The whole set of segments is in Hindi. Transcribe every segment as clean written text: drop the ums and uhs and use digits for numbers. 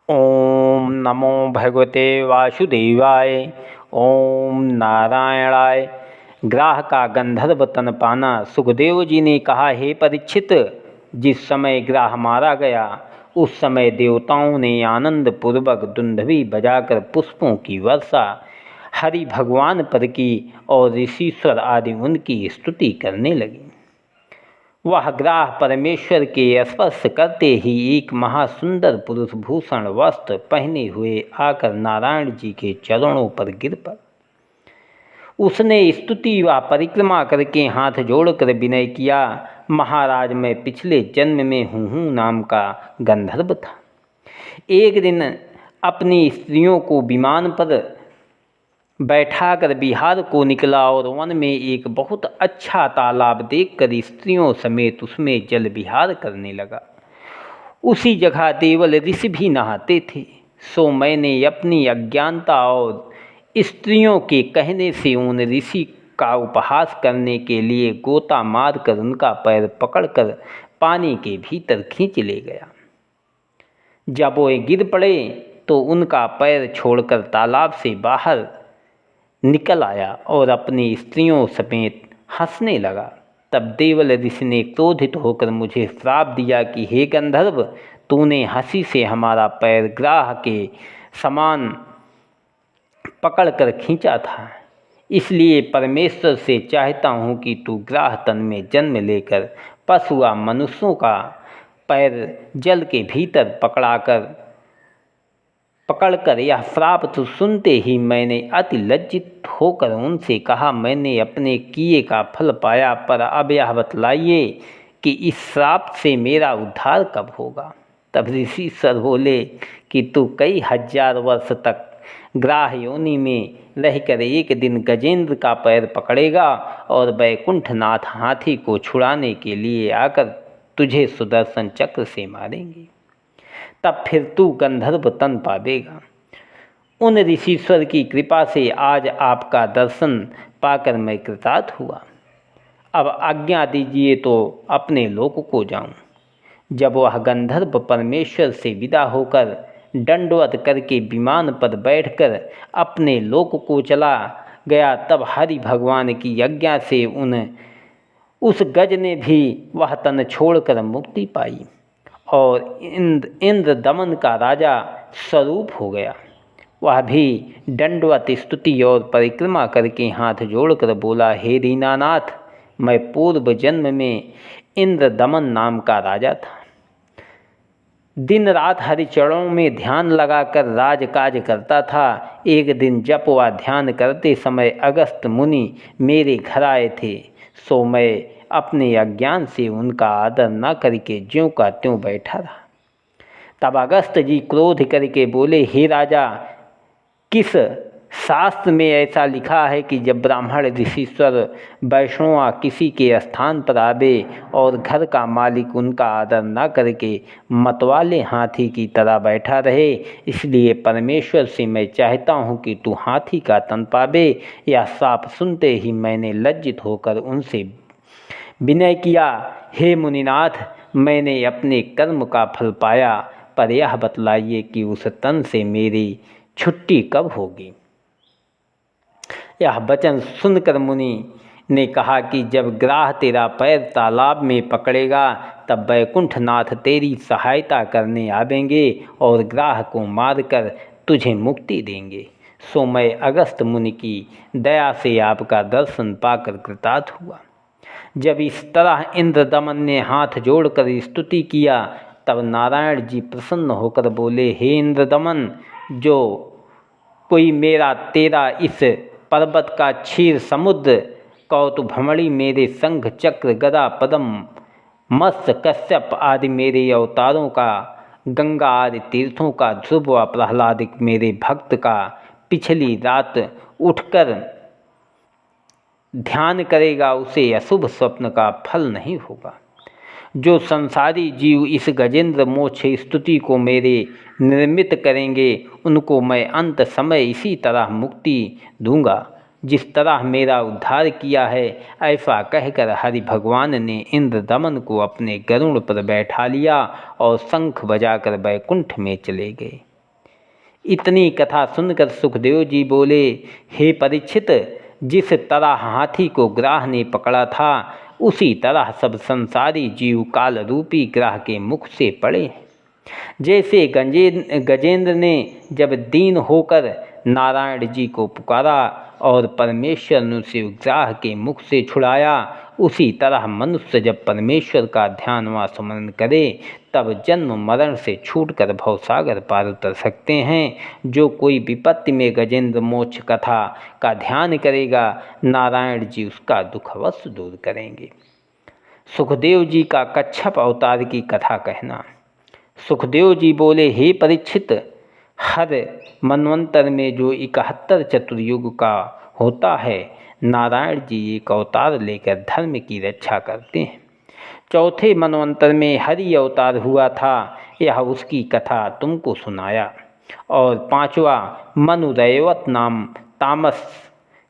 ओम नमो भगवते वासुदेवाय। ओम नारायणाय। ग्राह का गंधर्व तन पाना। सुखदेव जी ने कहा, हे परीक्षित, जिस समय ग्राह मारा गया उस समय देवताओं ने आनंद पूर्वक दुंदुभि बजाकर पुष्पों की वर्षा हरि भगवान पर की और ऋषिश्वर आदि उनकी स्तुति करने लगे। वह ग्राह परमेश्वर के स्पर्श करते ही एक महासुंदर पुरुष भूषण वस्त्र पहने हुए आकर नारायण जी के चरणों पर गिर पड़ा। उसने स्तुति व परिक्रमा करके हाथ जोड़कर विनय किया, महाराज, मैं पिछले जन्म में हूँ नाम का गंधर्व था। एक दिन अपनी स्त्रियों को विमान पर बैठाकर बिहार को निकला और वन में एक बहुत अच्छा तालाब देखकर स्त्रियों समेत उसमें जल विहार करने लगा। उसी जगह देवल ऋषि भी नहाते थे। सो मैंने अपनी अज्ञानता और स्त्रियों के कहने से उन ऋषि का उपहास करने के लिए गोता मारकर उनका पैर पकड़कर पानी के भीतर खींच ले गया। जब वो गिर पड़े तो उनका पैर छोड़कर तालाब से बाहर निकल आया और अपनी स्त्रियों समेत हंसने लगा। तब देवल ऋषि ने क्रोधित होकर मुझे श्राप दिया कि हे गंधर्व, तूने हंसी से हमारा पैर ग्राह के समान पकड़कर खींचा था, इसलिए परमेश्वर से चाहता हूँ कि तू ग्राह तन में जन्म लेकर पशु व मनुष्यों का पैर जल के भीतर पकड़कर यह श्राप तो सुनते ही मैंने अति लज्जित होकर उनसे कहा, मैंने अपने किए का फल पाया, पर अब यह बतलाइए कि इस श्राप से मेरा उद्धार कब होगा। तब ऋषि सर बोले कि तू कई हजार वर्ष तक ग्राह योनि में रहकर एक दिन गजेंद्र का पैर पकड़ेगा और वैकुंठनाथ हाथी को छुड़ाने के लिए आकर तुझे सुदर्शन चक्र से मारेंगे, तब फिर तू गंधर्व तन पावेगा। उन ऋषीश्वर की कृपा से आज आपका दर्शन पाकर मैं कृतार्थ हुआ। अब आज्ञा दीजिए तो अपने लोक को जाऊं। जब वह गंधर्व परमेश्वर से विदा होकर दंडवत करके विमान पर बैठकर अपने लोक को चला गया, तब हरि भगवान की आज्ञा से उस गज ने भी वह तन छोड़कर मुक्ति पाई और इंद्र दमन का राजा स्वरूप हो गया। वह भी दंडवत स्तुति और परिक्रमा करके हाथ जोड़कर बोला, हे दीनानाथ, मैं पूर्व जन्म में इंद्र दमन नाम का राजा था। दिन रात हरिचरणों में ध्यान लगाकर राजकाज करता था। एक दिन जप व ध्यान करते समय अगस्त मुनि मेरे घर आए थे। सो मैं अपने अज्ञान से उनका आदर न करके ज्यों का त्यों बैठा रहा। तब अगस्त जी क्रोध करके बोले, हे राजा, किस शास्त्र में ऐसा लिखा है कि जब ब्राह्मण ऋषिश्वर वैष्णव किसी के स्थान पर आवे और घर का मालिक उनका आदर न करके मतवाले हाथी की तरह बैठा रहे, इसलिए परमेश्वर से मैं चाहता हूँ कि तू हाथी का तन पावे। यह शाप सुनते ही मैंने लज्जित होकर उनसे विनय किया, हे मुनिनाथ, मैंने अपने कर्म का फल पाया, पर यह बतलाइए कि उस तन से मेरी छुट्टी कब होगी। यह वचन सुनकर मुनि ने कहा कि जब ग्राह तेरा पैर तालाब में पकड़ेगा तब वैकुंठनाथ तेरी सहायता करने आवेंगे और ग्राह को मारकर तुझे मुक्ति देंगे। सो मैं अगस्त मुनि की दया से आपका दर्शन पाकर कृतार्थ हुआ। जब इस तरह इंद्रदमन ने हाथ जोड़कर स्तुति किया, तब नारायण जी प्रसन्न होकर बोले, हे इंद्रदमन, जो कोई मेरा तेरा इस पर्वत का क्षीर समुद्र कौतुभमणि मेरे संघ चक्र गदा पदम मत्स्य कश्यप आदि मेरे अवतारों का, गंगा आदि तीर्थों का, ध्रुव व प्रहलादिक मेरे भक्त का पिछली रात उठकर ध्यान करेगा, उसे अशुभ स्वप्न का फल नहीं होगा। जो संसारी जीव इस गजेंद्र मोक्ष स्तुति को मेरे निर्मित करेंगे, उनको मैं अंत समय इसी तरह मुक्ति दूंगा जिस तरह मेरा उद्धार किया है। ऐसा कहकर हरि भगवान ने इंद्र दमन को अपने गरुड़ पर बैठा लिया और शंख बजाकर वैकुंठ में चले गए। इतनी कथा सुनकर सुखदेव जी बोले, हे परीक्षित, जिस तरह हाथी को ग्राह ने पकड़ा था उसी तरह सब संसारी जीव काल रूपी ग्राह के मुख से पड़े। जैसे गजेंद्र ने जब दीन होकर नारायण जी को पुकारा और परमेश्वर ने उसे ग्राह के मुख से छुड़ाया, उसी तरह मनुष्य जब परमेश्वर का ध्यान व स्मरण करे तब जन्म मरण से छूटकर भवसागर पार उतर सकते हैं। जो कोई विपत्ति में गजेंद्र मोक्ष कथा का ध्यान करेगा, नारायण जी उसका दुख अवश्य दूर करेंगे। सुखदेव जी का कच्छप अवतार की कथा कहना। सुखदेव जी बोले, हे परीक्षित, हर मनवंतर में जो 71 चतुर्युग का होता है, नारायण जी एक अवतार लेकर धर्म की रक्षा करते हैं। चौथे मनवंतर में हरि अवतार हुआ था, यह उसकी कथा तुमको सुनाया। और पांचवा मनुदैवत नाम तामस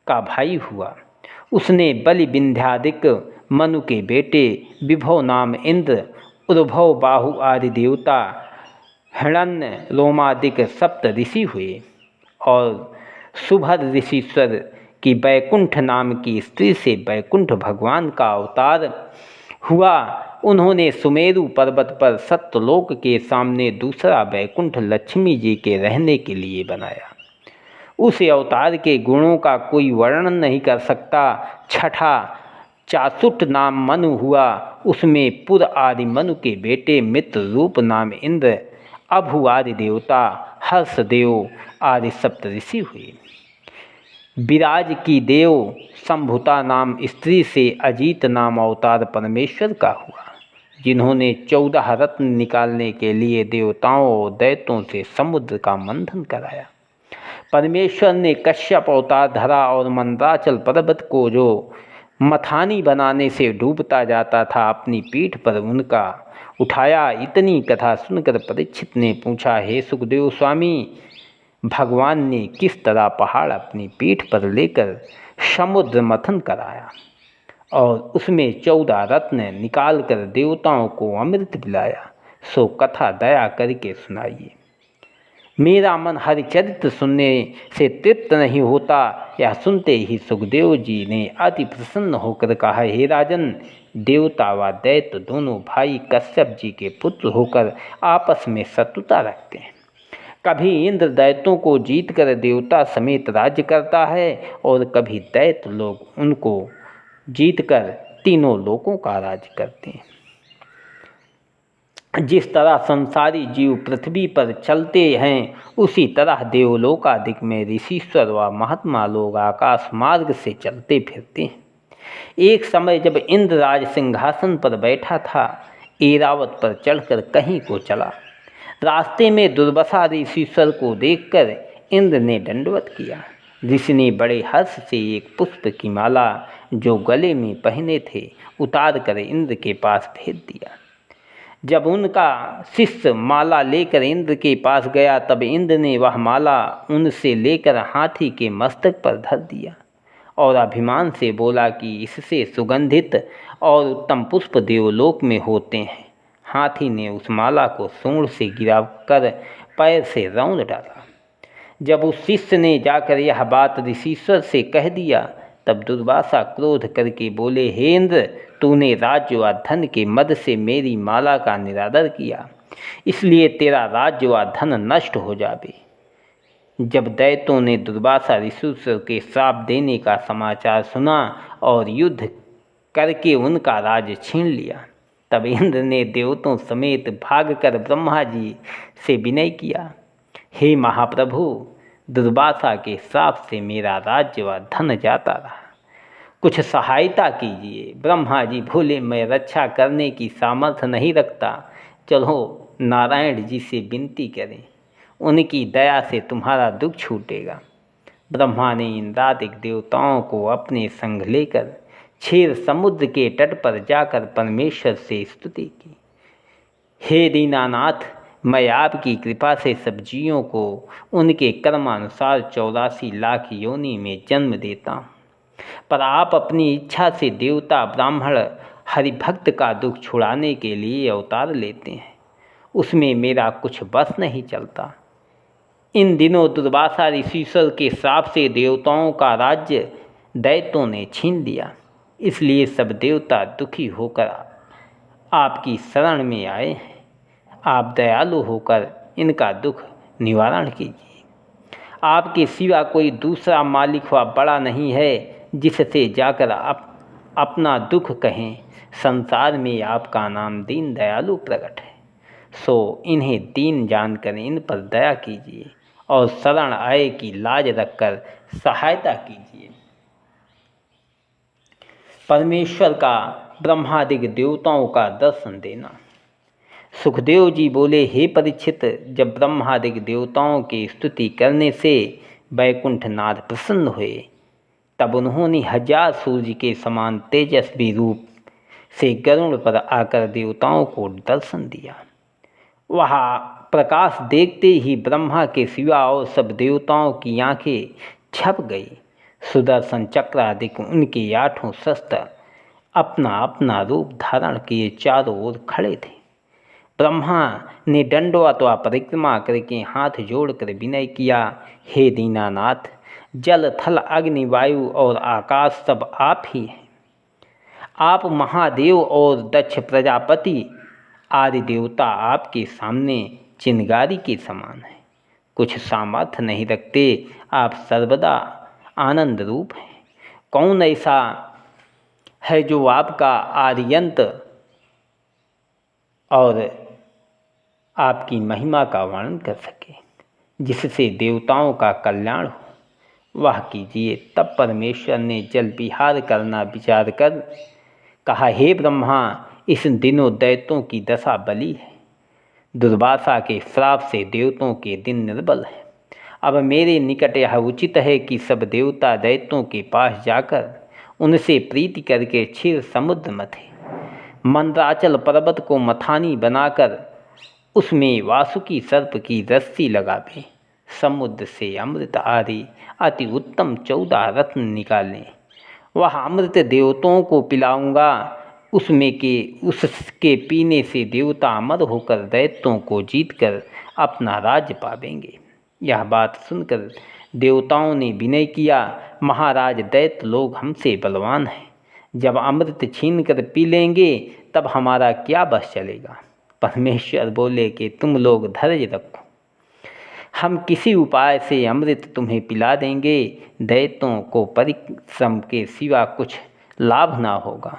का भाई हुआ, उसने बलि विंध्यादिक मनु के बेटे विभव नाम इंद्र, उर्भव बाहु आदि देवता, हिरण्य रोमादिक सप्त ऋषि हुए। और सुभर ऋषिश्वर की बैकुंठ नाम की स्त्री से बैकुंठ भगवान का अवतार हुआ। उन्होंने सुमेरु पर्वत पर सत्यलोक के सामने दूसरा बैकुंठ लक्ष्मी जी के रहने के लिए बनाया। उस अवतार के गुणों का कोई वर्णन नहीं कर सकता। छठा चासुट नाम मनु हुआ, उसमें पुर आदि मनु के बेटे मित्र रूप नाम इंद्र, अभु आदि देवता, हर्षदेव आदि सप्तऋषि हुए। विराज की देव संभुता नाम स्त्री से अजीत नाम अवतार परमेश्वर का हुआ, जिन्होंने 14 रत्न निकालने के लिए देवताओं और दैत्यों से समुद्र का मंथन कराया। परमेश्वर ने कश्यप अवतार धरा और मंदाचल पर्वत को जो मथानी बनाने से डूबता जाता था अपनी पीठ पर उनका उठाया। इतनी कथा सुनकर परीक्षित ने पूछा, हे सुखदेव स्वामी, भगवान ने किस तरह पहाड़ अपनी पीठ पर लेकर समुद्र मंथन कराया और उसमें 14 रत्न निकालकर देवताओं को अमृत पिलाया, सो कथा दया करके सुनाइए। मेरा मन हरिचरित्र सुनने से तृप्त नहीं होता। यह सुनते ही सुखदेव जी ने अति प्रसन्न होकर कहा, हे राजन, देवता व दैत्य दोनों भाई कश्यप जी के पुत्र होकर आपस में शत्रुता रखते हैं। कभी इंद्र दैत्यों को जीतकर देवता समेत राज्य करता है और कभी दैत्य लोग उनको जीतकर तीनों लोकों का राज्य करते हैं। जिस तरह संसारी जीव पृथ्वी पर चलते हैं, उसी तरह देवलोकादिक में ऋषीश्वर व महात्मा लोग आकाश मार्ग से चलते फिरते हैं। एक समय जब इंद्रराज सिंहासन पर बैठा था, ऐरावत पर चढ़कर कहीं को चला। रास्ते में दुर्वासा ऋषीश्वर को देखकर इंद्र ने दंडवत किया। ऋषि ने बड़े हर्ष से एक पुष्प की माला जो गले में पहने थे उतार कर इंद्र के पास भेज दिया। जब उनका शिष्य माला लेकर इंद्र के पास गया, तब इंद्र ने वह माला उनसे लेकर हाथी के मस्तक पर धर दिया और अभिमान से बोला कि इससे सुगंधित और उत्तम पुष्प देवलोक में होते हैं। हाथी ने उस माला को सूंड से गिराकर पैर से रौंद डाला। जब उस शिष्य ने जाकर यह बात ऋषीश्वर से कह दिया, तब दुर्वासा क्रोध करके बोले, हे इंद्र, तूने राज्य व धन के मद से मेरी माला का निरादर किया, इसलिए तेरा राज्य व धन नष्ट हो जावे। जब दैत्यों ने दुर्वासा ऋषीश्वर के श्राप देने का समाचार सुना और युद्ध करके उनका राज्य छीन लिया, तब इंद्र ने देवताओं समेत भागकर ब्रह्मा जी से विनय किया, हे महाप्रभु, दुर्वासा के श्राप से मेरा राज्य व धन जाता रहा, कुछ सहायता कीजिए। ब्रह्मा जी बोले, मैं रक्षा करने की सामर्थ्य नहीं रखता, चलो नारायण जी से विनती करें, उनकी दया से तुम्हारा दुख छूटेगा। ब्रह्मा ने इंद्रादिक देवताओं को अपने संग लेकर क्षीर समुद्र के तट पर जाकर परमेश्वर से स्तुति की, हे दीनानाथ, मैं आपकी कृपा से सब जीवों को उनके कर्मानुसार 84 लाख योनि में जन्म देता हूँ, पर आप अपनी इच्छा से देवता ब्राह्मण हरिभक्त का दुख छुड़ाने के लिए अवतार लेते हैं, उसमें मेरा कुछ बस नहीं चलता। इन दिनों दुर्वासा ऋषिश्वर के श्राप से देवताओं का राज्य दैत्यों ने छीन लिया, इसलिए सब देवता दुखी होकर आपकी शरण में आए हैं। आप दयालु होकर इनका दुख निवारण कीजिए। आपके सिवा कोई दूसरा मालिक व बड़ा नहीं है जिससे जाकर अपना दुख कहें। संसार में आपका नाम दीन दयालु प्रकट है, सो इन्हें दीन जानकर इन पर दया कीजिए और शरण आए की लाज रखकर सहायता कीजिए। परमेश्वर का ब्रह्मादि देवताओं का दर्शन देना। सुखदेव जी बोले, हे परीक्षित, जब ब्रह्मादि देवताओं की स्तुति करने से वैकुंठनाथ प्रसन्न हुए, तब उन्होंने 1000 सूर्य के समान तेजस्वी रूप से गरुड़ पर आकर देवताओं को दर्शन दिया। वह प्रकाश देखते ही ब्रह्मा के सिवा और सब देवताओं की आंखें छप गई। सुदर्शन चक्र आदि उनके 8 शस्त्र अपना अपना रूप धारण किए चारों ओर खड़े थे। ब्रह्मा ने दंडवत व परिक्रमा करके हाथ जोड़कर विनय किया, हे दीनानाथ, जल थल अग्नि वायु और आकाश सब आप ही हैं। आप महादेव और दक्ष प्रजापति आदि देवता आपके सामने चिंगारी के समान हैं। कुछ सामर्थ्य नहीं रखते, आप सर्वदा आनंद रूप हैं। कौन ऐसा है जो आपका आर्यंत और आपकी महिमा का वर्णन कर सके, जिससे देवताओं का कल्याण हो? वह कीजिए। तब परमेश्वर ने जल विहार करना विचार कर कहा, हे ब्रह्मा, इस दिनों दैत्यों की दशा बली है। दुर्वासा के श्राप से देवताओं के दिन निर्बल है। अब मेरे निकट यह उचित है कि सब देवता दैत्यों के पास जाकर उनसे प्रीति करके क्षीर समुद्र मथे, मंदराचल पर्वत को मथानी बनाकर उसमें वासुकी सर्प की रस्सी लगावें, समुद्र से अमृत आदि अति उत्तम 14 रत्न निकालें। वह अमृत देवताओं को पिलाऊंगा, उसके पीने से देवता अमर होकर दैत्यों को जीतकर अपना राज्य पावेंगे। यह बात सुनकर देवताओं ने विनय किया, महाराज, दैत्य लोग हमसे बलवान हैं। जब अमृत छीन कर पी लेंगे तब हमारा क्या बस चलेगा। परमेश्वर बोले कि तुम लोग धैर्य रखो, हम किसी उपाय से अमृत तुम्हें पिला देंगे। दैत्यों को परिश्रम के सिवा कुछ लाभ ना होगा।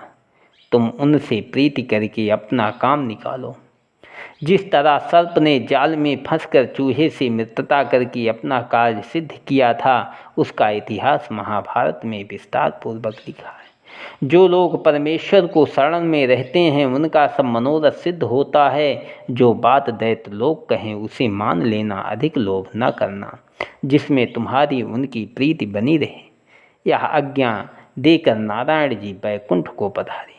तुम उनसे प्रीति करके अपना काम निकालो। जिस तरह सर्प ने जाल में फंसकर चूहे से मित्रता करके अपना कार्य सिद्ध किया था, उसका इतिहास महाभारत में विस्तार पूर्वक लिखा है। जो लोग परमेश्वर को शरण में रहते हैं उनका सब मनोरथ सिद्ध होता है। जो बात दैत्य लोग कहें उसे मान लेना, अधिक लोभ न करना, जिसमें तुम्हारी उनकी प्रीति बनी रहे। यह आज्ञा देकर नारायण जी वैकुंठ को पधारे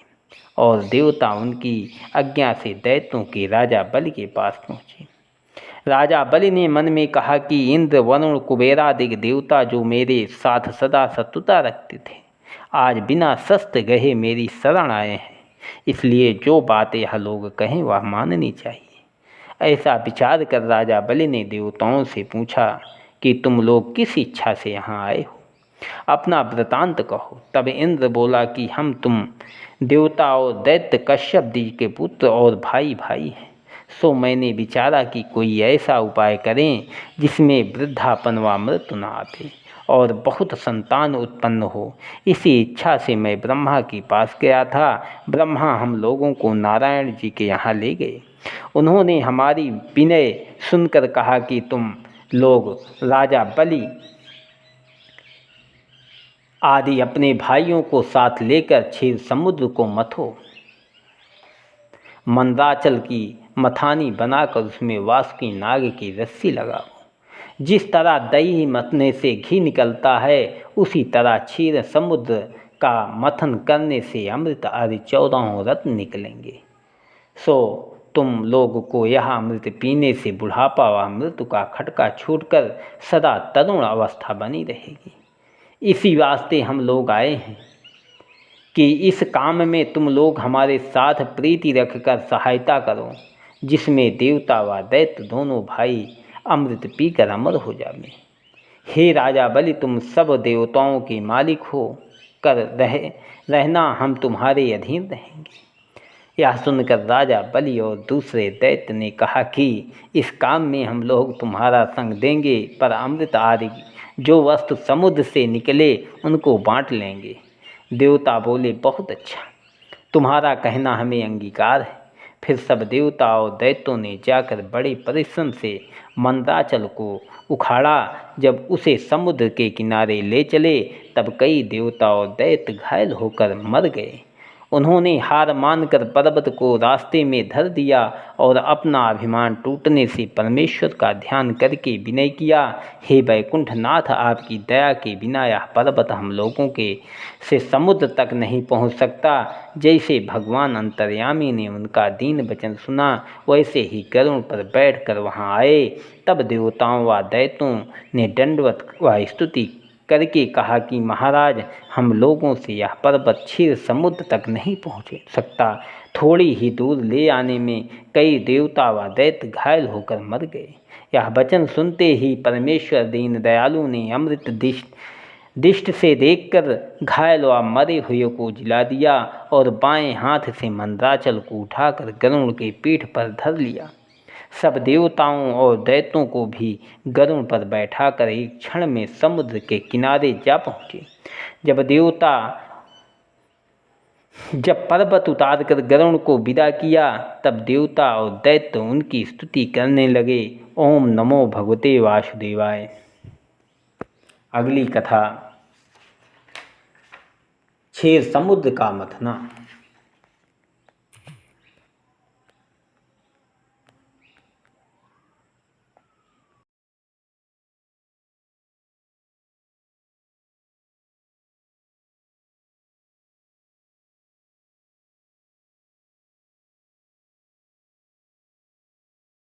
और देवता उनकी आज्ञा से दैत्यों के राजा बलि के पास पहुँचे। राजा बलि ने मन में कहा कि इंद्र, वरुण, कुबेरादि देवता जो मेरे साथ सदा शत्रुता रखते थे, आज बिना शस्त्र गहे मेरी शरण आए हैं, इसलिए जो बातें यह लोग कहें वह माननी चाहिए। ऐसा विचार कर राजा बलि ने देवताओं से पूछा कि तुम लोग किस इच्छा से यहाँ आए हो, अपना वृतांत कहो। तब इंद्र बोला कि हम तुम देवता और दैत्य कश्यप जी के पुत्र और भाई भाई हैं। सो मैंने विचारा कि कोई ऐसा उपाय करें जिसमें वृद्धापन व मृत्यु न आते और बहुत संतान उत्पन्न हो। इसी इच्छा से मैं ब्रह्मा के पास गया था। ब्रह्मा हम लोगों को नारायण जी के यहाँ ले गए। उन्होंने हमारी विनय सुनकर कहा कि तुम लोग राजा बलि आदि अपने भाइयों को साथ लेकर क्षीर समुद्र को मथो, मंदाचल की मथानी बनाकर उसमें वासुकी नाग की रस्सी लगाओ। जिस तरह दही मथने से घी निकलता है, उसी तरह क्षीर समुद्र का मथन करने से अमृत आदि 14 रत्न निकलेंगे। सो तुम लोग को यह अमृत पीने से बुढ़ापा व मृत्यु का खटका छूटकर सदा तरुण अवस्था बनी रहेगी। इसी वास्ते हम लोग आए हैं कि इस काम में तुम लोग हमारे साथ प्रीति रखकर सहायता करो, जिसमें देवता व दैत्य दोनों भाई अमृत पीकर अमर हो जावे। हे राजा बलि, तुम सब देवताओं के मालिक हो कर रहना, हम तुम्हारे अधीन रहेंगे। यह सुनकर राजा बलि और दूसरे दैत्य ने कहा कि इस काम में हम लोग तुम्हारा संग देंगे, पर अमृत आदि जो वस्तु समुद्र से निकले उनको बांट लेंगे। देवता बोले, बहुत अच्छा, तुम्हारा कहना हमें अंगीकार है। फिर सब देवता और दैत्यों ने जाकर बड़े परिश्रम से मंदराचल को उखाड़ा। जब उसे समुद्र के किनारे ले चले तब कई देवता और दैत्य घायल होकर मर गए। उन्होंने हार मानकर पर्वत को रास्ते में धर दिया और अपना अभिमान टूटने से परमेश्वर का ध्यान करके विनय किया, हे वैकुंठनाथ, आपकी दया के बिना यह पर्वत हम लोगों के से समुद्र तक नहीं पहुंच सकता। जैसे भगवान अंतर्यामी ने उनका दीन वचन सुना, वैसे ही गरुड़ पर बैठकर वहां आए। तब देवताओं व दैत्यों ने दंडवत व स्तुति करके कहा कि महाराज, हम लोगों से यह पर्वत क्षीर समुद्र तक नहीं पहुँच सकता। थोड़ी ही दूर ले आने में कई देवता व दैत्य घायल होकर मर गए। यह वचन सुनते ही परमेश्वर दीन दयालु ने अमृत दिष्ट से देखकर घायल व मरे हुए को जिला दिया और बाएं हाथ से मंदराचल को उठाकर गरुड़ के पीठ पर धर लिया। सब देवताओं और दैत्यों को भी गरुड़ पर बैठाकर एक क्षण में समुद्र के किनारे जा पहुँचे। जब पर्वत उतारकर गरुड़ को विदा किया तब देवता और दैत्य उनकी स्तुति करने लगे। ओम नमो भगवते वासुदेवाय। अगली कथा, क्षीर समुद्र का मथना।